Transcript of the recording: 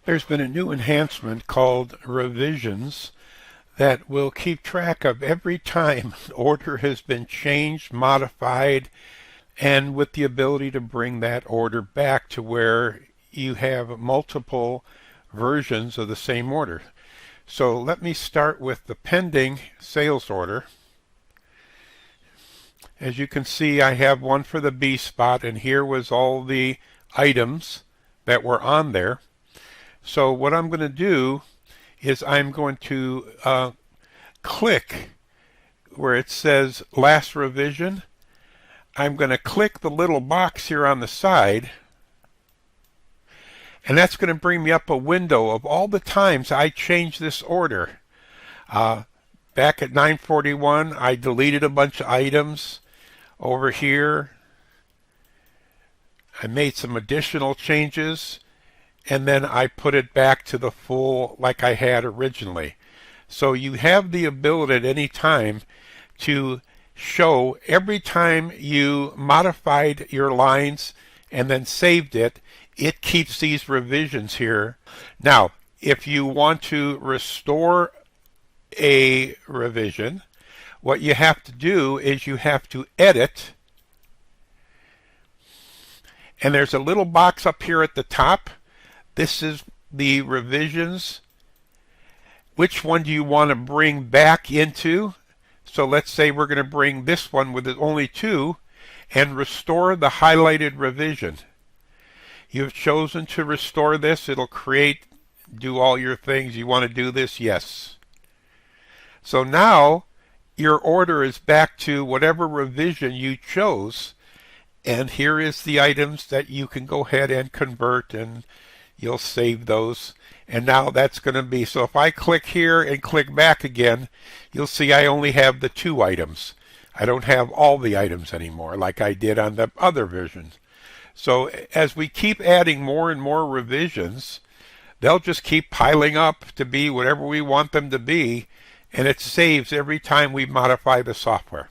There's been a new enhancement called revisions that will keep track of every time an order has been changed, modified, and with the ability to bring that order back to where you have multiple versions of the same order. So let me start with the pending sales order. As you can see, I have one for the B spot, and here was all the items that were on there. So what I'm going to do is I'm going to click where it says last revision. I'm going to click the little box here on the side, and that's going to bring me up a window of all the times I changed this order. Back at 9:41, I deleted a bunch of items. Over here, I made some additional changes, and then I put it back to the full like I had originally. So you have the ability at any time to show every time you modified your lines and then saved it, it keeps these revisions here. Now, if you want to restore a revision, what you have to do is you have to edit, and there's a little box up here at the top. This is the revisions. Which one do you want to bring back into? So let's say we're going to bring this one with only two and restore the highlighted revision. You've chosen to restore this. It'll do all your things. You want to do this? Yes. So now your order is back to whatever revision you chose, and here is the items that you can go ahead and convert, and you'll save those. And now that's going to be, so if I click here and click back again, you'll see I only have the two items. I don't have all the items anymore like I did on the other version. So as we keep adding more and more revisions, they'll just keep piling up to be whatever we want them to be, and it saves every time we modify the software.